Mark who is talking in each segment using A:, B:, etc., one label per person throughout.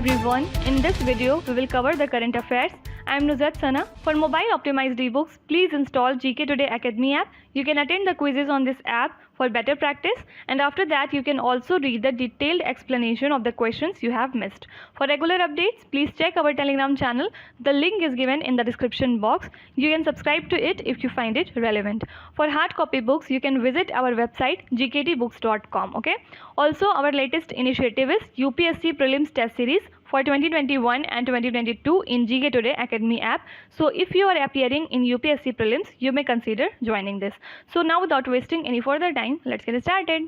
A: everyone, in this video we will cover the current affairs. I am Nuzhat Sana. For mobile optimized ebooks, please install GK Today Academy app. You can attend the quizzes on this app for better practice, and after that you can also read the detailed explanation of the questions you have missed. For regular updates, please check our Telegram channel. The link is given in the description box. You can subscribe to it if you find it relevant. For hard copy books, you can visit our website gktbooks.com. Okay. Also, our latest initiative is UPSC Prelims Test Series for 2021 and 2022 in GK Today Academy app. So if you are appearing in UPSC Prelims, you may consider joining this. So now, without wasting any further time, let's get started.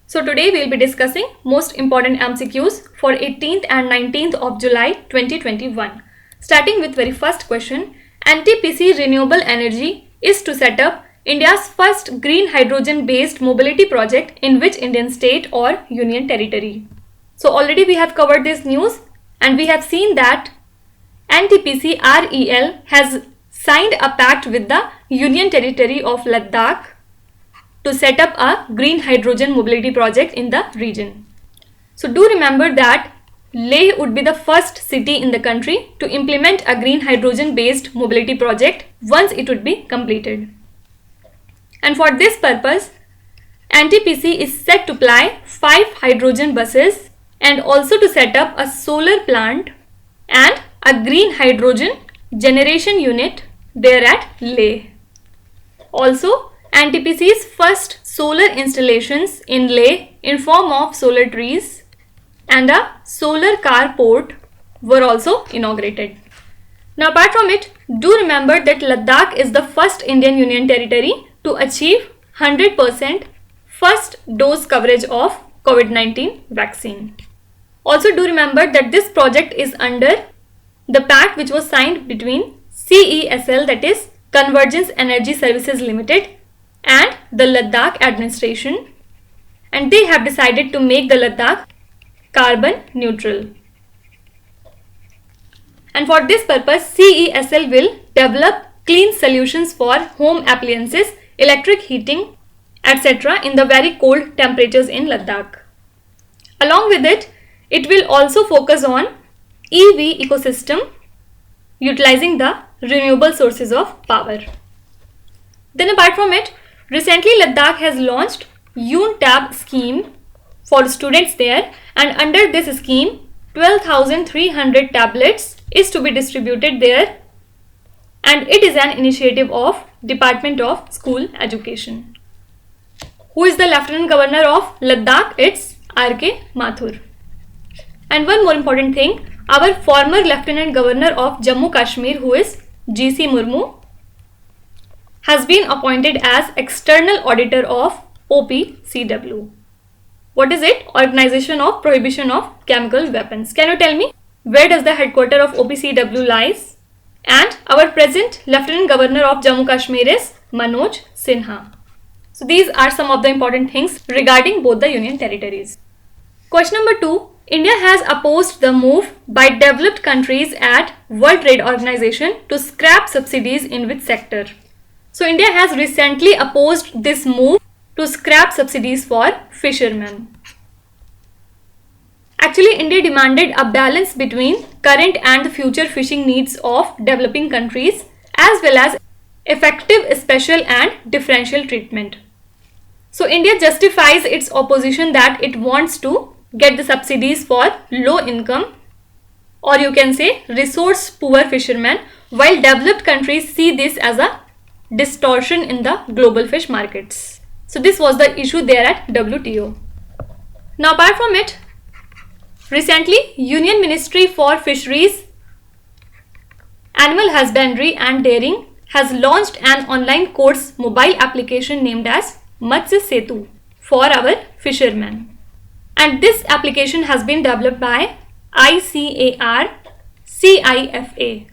B: So today we will be discussing most important MCQs for 18th and 19th of July 2021. Starting with very first question, NTPC Renewable Energy is to set up India's first green hydrogen based mobility project in which Indian state or union territory? So already we have covered this news and we have seen that NTPC REL has signed a pact with the Union Territory of Ladakh to set up a green hydrogen mobility project in the region. So do remember that Leh would be the first city in the country to implement a green hydrogen based mobility project once it would be completed. And for this purpose, NTPC is set to ply 5 hydrogen buses and also to set up a solar plant and a green hydrogen generation unit there at Leh. Also, NTPC's first solar installations in Leh in form of solar trees and a solar car port were also inaugurated. Now apart from it, do remember that Ladakh is the first Indian Union territory to achieve 100% first dose coverage of COVID-19 vaccine. Also do remember that this project is under the pact which was signed between CESL, that is Convergence Energy Services Limited, and the Ladakh administration, and they have decided to make the Ladakh carbon neutral. And for this purpose, CESL will develop clean solutions for home appliances, electric heating, etc. in the very cold temperatures in Ladakh. Along with it, it will also focus on EV ecosystem utilizing the renewable sources of power. Then apart from it, recently Ladakh has launched UNTAB scheme for students there, and under this scheme 12,300 tablets is to be distributed there, and it is an initiative of Department of School Education. Who is the Lieutenant Governor of Ladakh? It's R.K. Mathur. And one more important thing, our former Lieutenant Governor of Jammu Kashmir, who is G.C. Murmu, has been appointed as external auditor of OPCW. What is it? Organization of Prohibition of Chemical Weapons. Can you tell me where does the headquarters of OPCW lies? And our present Lieutenant Governor of Jammu Kashmir is Manoj Sinha. So these are some of the important things regarding both the union territories. Question number 2. India has opposed the move by developed countries at World Trade Organization to scrap subsidies in which sector? So India has recently opposed this move to scrap subsidies for fishermen. Actually, India demanded a balance between current and future fishing needs of developing countries as well as effective special and differential treatment. So India justifies its opposition that it wants to get the subsidies for low income, or you can say resource poor fishermen, while developed countries see this as a distortion in the global fish markets. So this was the issue there at WTO. Now apart from it, recently Union Ministry for Fisheries, Animal Husbandry and Dairying has launched an online course mobile application named as Matsya Setu for our fishermen. And this application has been developed by ICAR CIFA.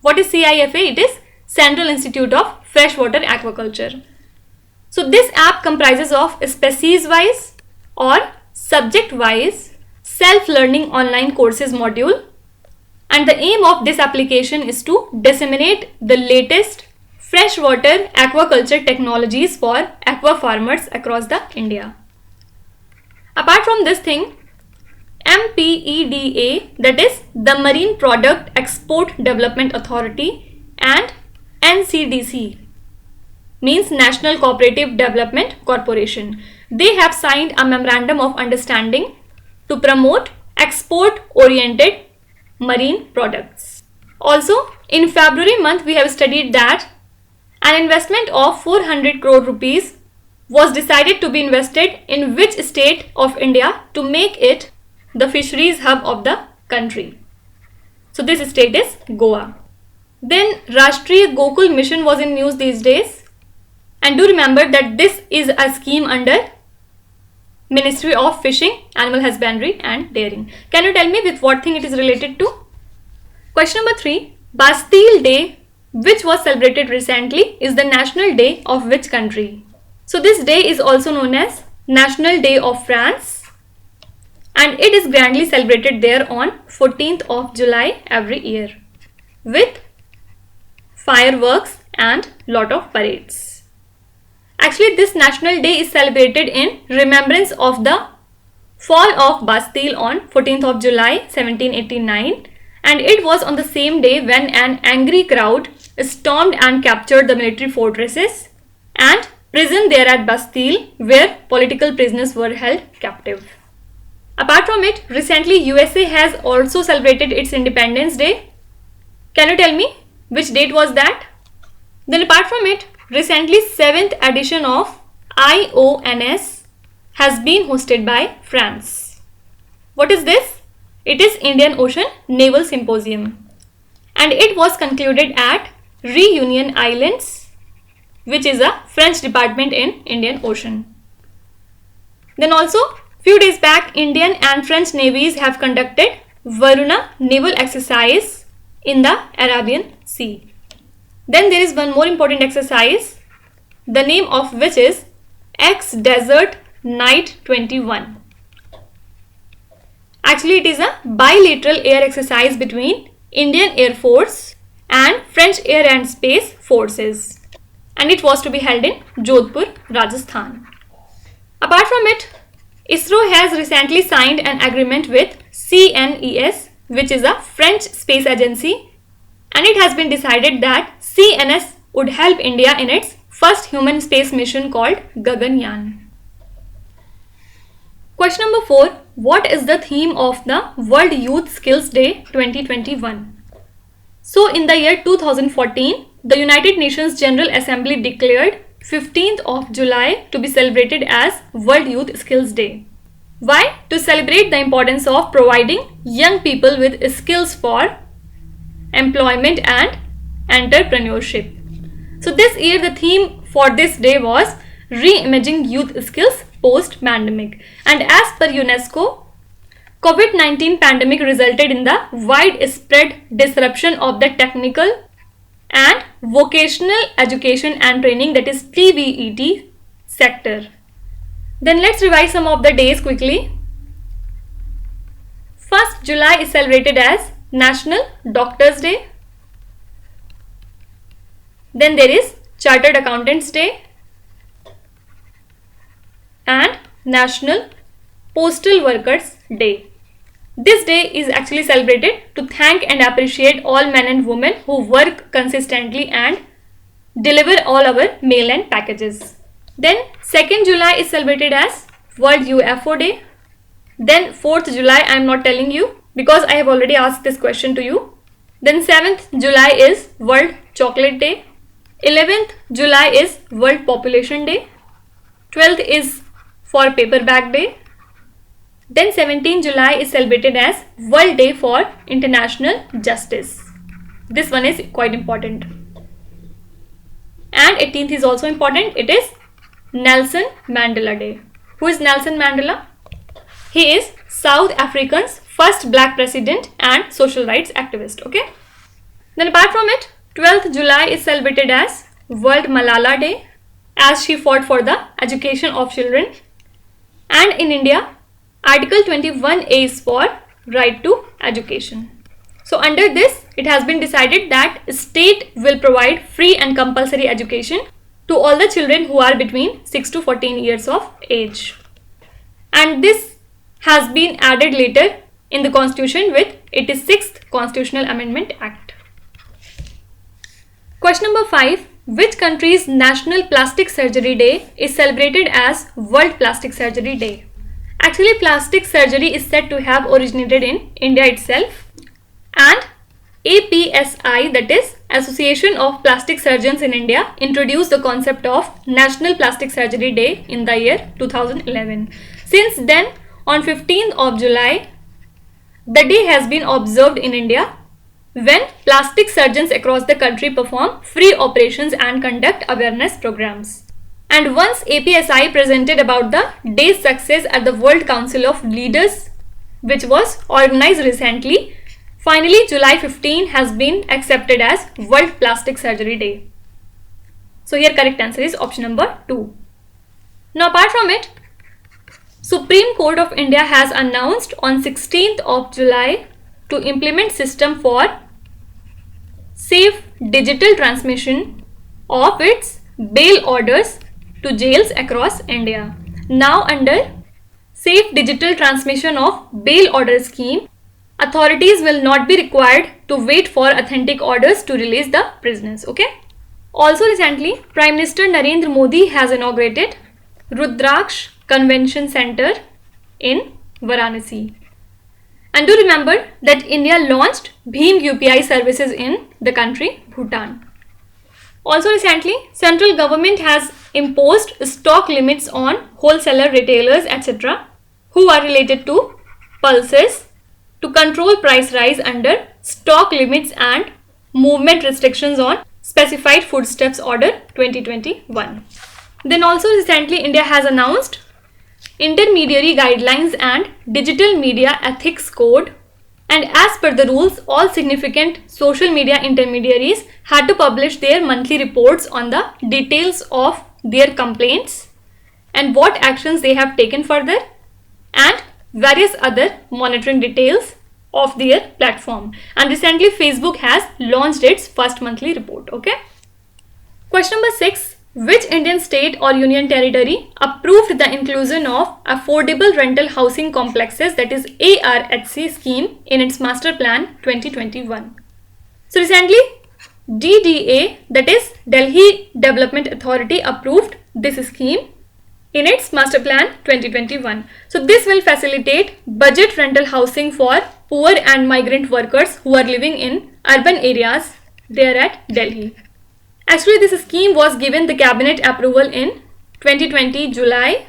B: What is CIFA? It is Central Institute of Freshwater Aquaculture. So this app comprises of species-wise or subject-wise self-learning online courses module, and the aim of this application is to disseminate the latest freshwater aquaculture technologies for aqua farmers across the India. Apart from this thing, MPEDA, that is the Marine Product Export Development Authority, and NCDC, means National Cooperative Development Corporation. They have signed a memorandum of understanding to promote export-oriented marine products. Also, in February month, we have studied that an investment of 400 crore rupees was decided to be invested in which state of India to make it the fisheries hub of the country. So this state is Goa. Then Rashtriya Gokul Mission was in news these days. And do remember that this is a scheme under Ministry of Fishing, Animal Husbandry and Dairying. Can you tell me with what thing it is related to? Question number 3. Bastille Day, which was celebrated recently, is the national day of which country? So this day is also known as National Day of France, and it is grandly celebrated there on 14th of July every year with fireworks and lot of parades. Actually, this national day is celebrated in remembrance of the fall of Bastille on 14th of July 1789, and it was on the same day when an angry crowd stormed and captured the military fortresses and prison there at Bastille, where political prisoners were held captive. Apart from it, recently USA has also celebrated its Independence Day. Can you tell me which date was that? Then apart from it, recently 7th edition of IONS has been hosted by France. What is this? It is Indian Ocean Naval Symposium, and it was concluded at Reunion Islands, which is a French department in Indian Ocean. Then also, few days back, Indian and French navies have conducted Varuna naval exercise in the Arabian Sea. Then there is one more important exercise, the name of which is X-Desert Night 21. Actually, it is a bilateral air exercise between Indian Air Force and French Air and Space Forces, and it was to be held in Jodhpur, Rajasthan. Apart from it, ISRO has recently signed an agreement with CNES, which is a French space agency, and it has been decided that CNS would help India in its first human space mission called Gaganyaan. Question number 4. What is the theme of the World Youth Skills Day 2021? So in the year 2014, the United Nations General Assembly declared 15th of July to be celebrated as World Youth Skills Day. Why? To celebrate the importance of providing young people with skills for employment and entrepreneurship. So this year the theme for this day was Reimagining Youth Skills Post-Pandemic, and as per UNESCO, COVID-19 pandemic resulted in the widespread disruption of the technical and vocational education and training, that is TVET sector. Then let's revise some of the days quickly. 1st July is celebrated as National Doctors Day. Then there is Chartered Accountants Day and National Postal Workers Day. This day is actually celebrated to thank and appreciate all men and women who work consistently and deliver all our mail and packages. Then 2nd July is celebrated as World UFO Day. Then 4th July I am not telling you because I have already asked this question to you. Then 7th July is World Chocolate Day. 11th July is World Population Day. 12th is for Paper Bag Day. Then 17th July is celebrated as World Day for International Justice. This one is quite important. And 18th is also important. It is Nelson Mandela Day. Who is Nelson Mandela? He is South Africa's first black president and social rights activist. Okay. Then apart from it, 12th July is celebrated as World Malala Day, as she fought for the education of children. And in India, Article 21A is for right to education. So under this, it has been decided that state will provide free and compulsory education to all the children who are between 6 to 14 years of age. And this has been added later in the Constitution with 86th Constitutional Amendment Act. Question number 5. Which country's National Plastic Surgery Day is celebrated as World Plastic Surgery Day? Actually, plastic surgery is said to have originated in India itself, and APSI, that is Association of Plastic Surgeons in India, introduced the concept of National Plastic Surgery Day in the year 2011. Since then, on 15th of July, the day has been observed in India when plastic surgeons across the country perform free operations and conduct awareness programs. And once APSI presented about the day's success at the World Council of Leaders, which was organized recently, finally July 15 has been accepted as World Plastic Surgery Day. So here correct answer is option number 2. Now apart from it, Supreme Court of India has announced on 16th of July to implement system for safe digital transmission of its bail orders to jails across India. Now under safe digital transmission of bail order scheme, authorities will not be required to wait for authentic orders to release the prisoners. Okay. Also recently, Prime Minister Narendra Modi has inaugurated Rudraksh Convention Center in Varanasi. And do remember that India launched Bhim UPI services in the country Bhutan. Also recently, central government has imposed stock limits on wholesaler, retailers, etc. who are related to pulses to control price rise under stock limits and movement restrictions on specified foodstuffs order 2021. Then also recently India has announced intermediary guidelines and digital media ethics code, and as per the rules, all significant social media intermediaries had to publish their monthly reports on the details of their complaints and what actions they have taken further, and various other monitoring details of their platform. And recently Facebook has launched its first monthly report. Okay. Question number 6. Which Indian state or union territory approved the inclusion of affordable rental housing complexes, that is ARHC scheme, in its master plan 2021? So recently DDA, that is Delhi Development Authority, approved this scheme in its master plan 2021. So this will facilitate budget rental housing for poor and migrant workers who are living in urban areas there at Delhi. Actually, this scheme was given the cabinet approval in 2020 July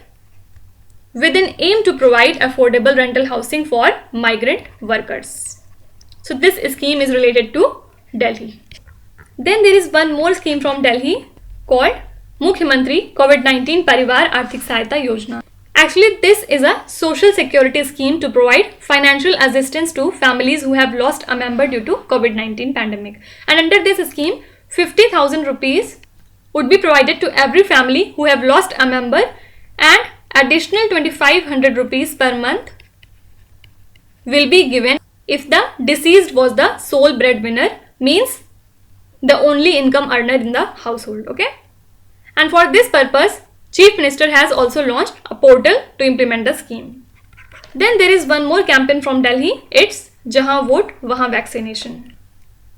B: with an aim to provide affordable rental housing for migrant workers. So this scheme is related to Delhi. Then there is one more scheme from Delhi called Mukhyamantri COVID-19 Parivar Arthik Sahayata Yojana. Actually, this is a social security scheme to provide financial assistance to families who have lost a member due to COVID-19 pandemic. And under this scheme, 50,000 rupees would be provided to every family who have lost a member, and additional 2,500 rupees per month will be given if the deceased was the sole breadwinner, means the only income earner in the household. Okay. And for this purpose, Chief Minister has also launched a portal to implement the scheme. Then there is one more campaign from Delhi. It's Jahan Vote Wahan Vaccination.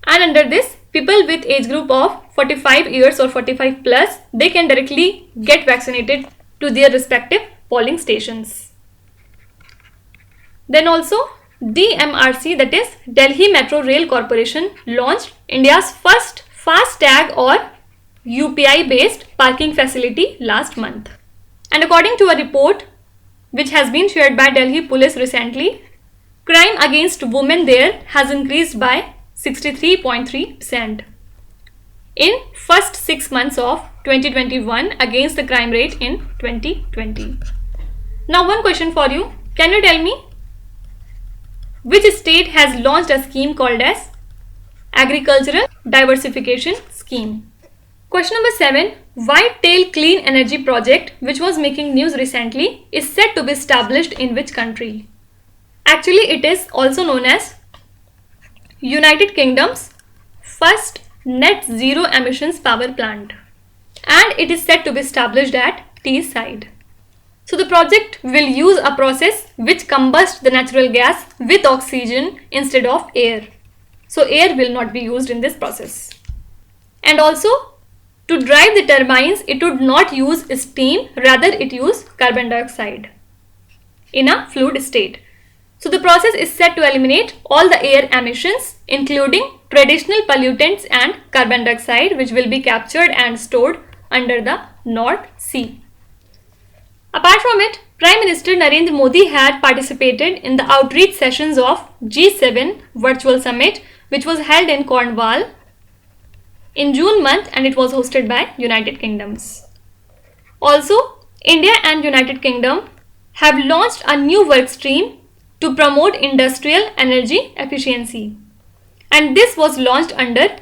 B: And under this, people with age group of 45 years or 45 plus, they can directly get vaccinated to their respective polling stations. Then also DMRC, that is Delhi Metro Rail Corporation, launched India's first FASTag or UPI based parking facility last month. And according to a report which has been shared by Delhi Police recently, crime against women there has increased by 63.3% in first 6 months of 2021 against the crime rate in 2020. Now one question for you. Can you tell me which state has launched a scheme called as Agricultural Diversification Scheme? Question number 7. Whitetail Clean Energy Project, which was making news recently, is said to be established in which country? Actually, it is also known as United Kingdom's first net zero emissions power plant, and it is said to be established at Teesside. So the project will use a process which combusts the natural gas with oxygen instead of air. So air will not be used in this process. And also, to drive the turbines, it would not use steam, rather it use carbon dioxide in a fluid state. So the process is set to eliminate all the air emissions, including traditional pollutants and carbon dioxide, which will be captured and stored under the North Sea. Apart from it, Prime Minister Narendra Modi had participated in the outreach sessions of G7 Virtual Summit, which was held in Cornwall in June month, and it was hosted by United Kingdoms. Also, India and United Kingdom have launched a new work stream to promote industrial energy efficiency, and this was launched under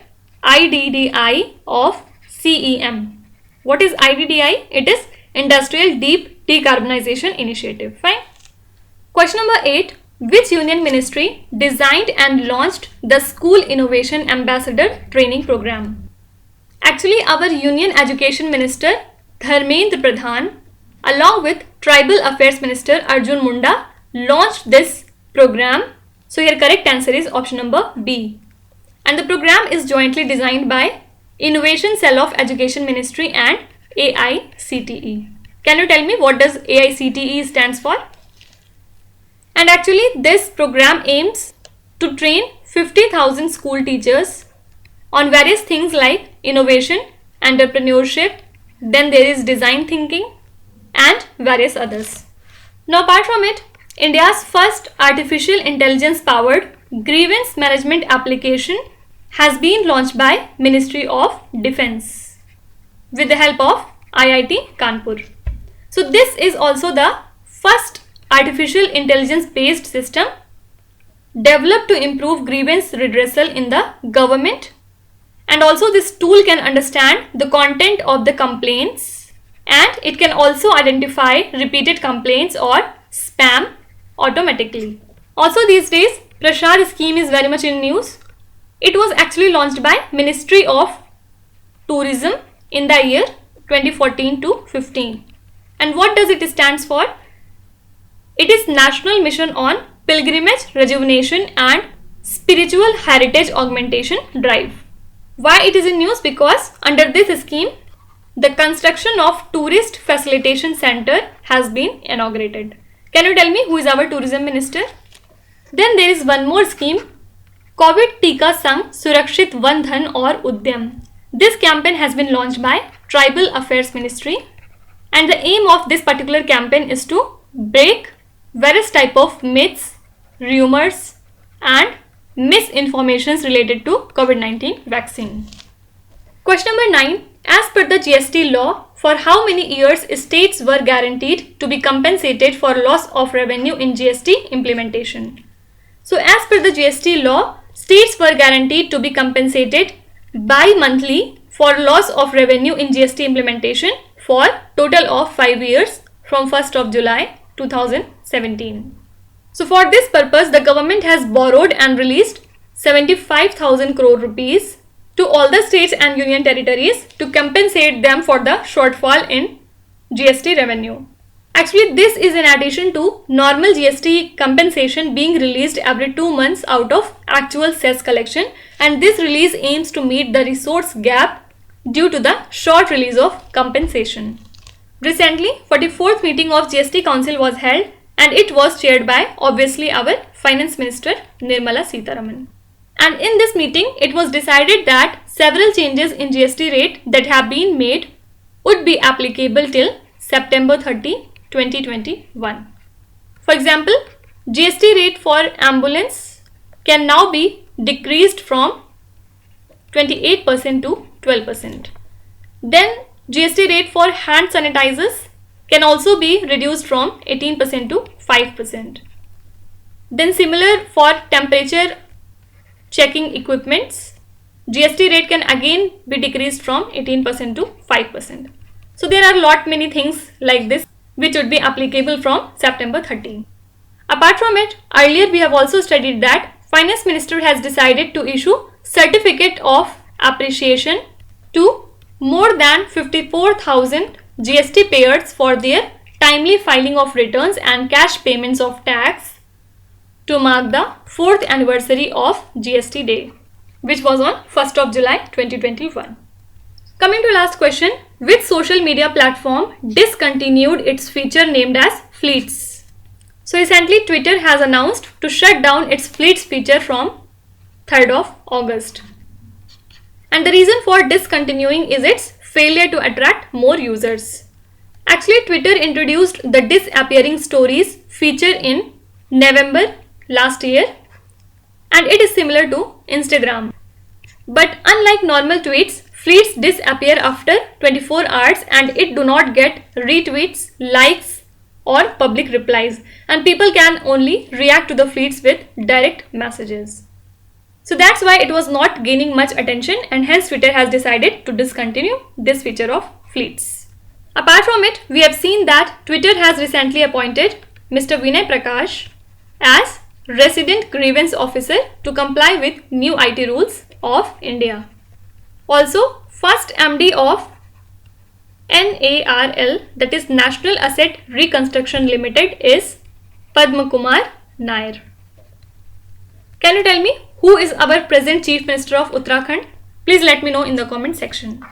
B: IDDI of CEM. What is IDDI? It is Industrial Deep Decarbonization Initiative. Fine. Question number 8. Which union ministry designed and launched the School Innovation Ambassador Training Program? Actually, our Union Education Minister Dharmendra Pradhan along with Tribal Affairs Minister Arjun Munda launched this program. So here correct answer is option number B. And the program is jointly designed by Innovation Cell of Education Ministry and AICTE. Can you tell me what does AICTE stands for? And actually this program aims to train 50,000 school teachers on various things like innovation, entrepreneurship, then there is design thinking and various others. Now apart from it, India's first artificial intelligence powered grievance management application has been launched by Ministry of Defence with the help of IIT Kanpur. So this is also the first artificial intelligence based system developed to improve grievance redressal in the government, and also this tool can understand the content of the complaints and it can also identify repeated complaints or spam automatically. Also these days Prashad scheme is very much in news. It was actually launched by Ministry of Tourism in the year 2014 to 15. And what does it stands for? It is National Mission on Pilgrimage, Rejuvenation and Spiritual Heritage Augmentation Drive. Why it is in news? Because under this scheme, the construction of Tourist Facilitation Center has been inaugurated. Can you tell me who is our tourism minister? Then there is one more scheme, COVID Tika Sang Surakshit Van Dhan Aur Udyam. This campaign has been launched by Tribal Affairs Ministry, and the aim of this particular campaign is to break various type of myths, rumors and misinformations related to COVID-19 vaccine. Question number 9. As per the GST law, for how many years states were guaranteed to be compensated for loss of revenue in GST implementation? So as per the GST law, states were guaranteed to be compensated bi-monthly for loss of revenue in GST implementation for total of 5 years from 1st of July 2017. So for this purpose, the government has borrowed and released 75,000 crore rupees to all the states and union territories to compensate them for the shortfall in GST revenue. Actually, this is in addition to normal GST compensation being released every 2 months out of actual cess collection, and this release aims to meet the resource gap due to the short release of compensation. Recently, 44th meeting of GST Council was held, and it was chaired by obviously our Finance Minister Nirmala Sitharaman. And in this meeting, it was decided that several changes in GST rate that have been made would be applicable till September 30, 2021. For example, GST rate for ambulance can now be decreased from 28% to 12%. Then GST rate for hand sanitizers can also be reduced from 18% to 5%. Then similar for temperature checking equipments, GST rate can again be decreased from 18% to 5%. So there are many things like this which would be applicable from September 30. Apart from it, earlier we have also studied that Finance Minister has decided to issue Certificate of Appreciation to more than 54,000 GST payers for their timely filing of returns and cash payments of tax to mark the 4th anniversary of GST Day, which was on 1st of July 2021. Coming to last question, which social media platform discontinued its feature named as Fleets? So recently Twitter has announced to shut down its Fleets feature from 3rd of August. And the reason for discontinuing is its failure to attract more users. Actually, Twitter introduced the disappearing stories feature in November last year, and it is similar to Instagram. But unlike normal tweets, Fleets disappear after 24 hours and it do not get retweets, likes or public replies, and people can only react to the Fleets with direct messages. So that's why it was not gaining much attention, and hence Twitter has decided to discontinue this feature of Fleets. Apart from it, we have seen that Twitter has recently appointed Mr. Vinay Prakash as Resident Grievance Officer to comply with new IT rules of India. Also, first MD of NARL, that is National Asset Reconstruction Limited, is Padma Kumar Nair. Can you tell me who is our present Chief Minister of Uttarakhand? Please let me know in the comment section.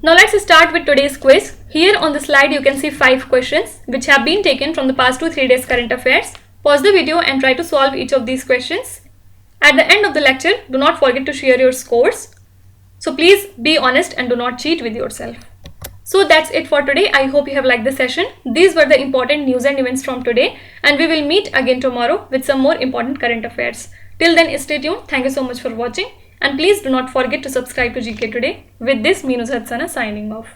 B: Now let's start with today's quiz. Here on the slide you can see 5 questions which have been taken from the past 2-3 days current affairs. Pause the video and try to solve each of these questions. At the end of the lecture, do not forget to share your scores. So please be honest and do not cheat with yourself. So that's it for today. I hope you have liked the session. These were the important news and events from today, and we will meet again tomorrow with some more important current affairs. Till then, stay tuned. Thank you so much for watching, and please do not forget to subscribe to GK Today. With this, me Nuzhat Sana signing off.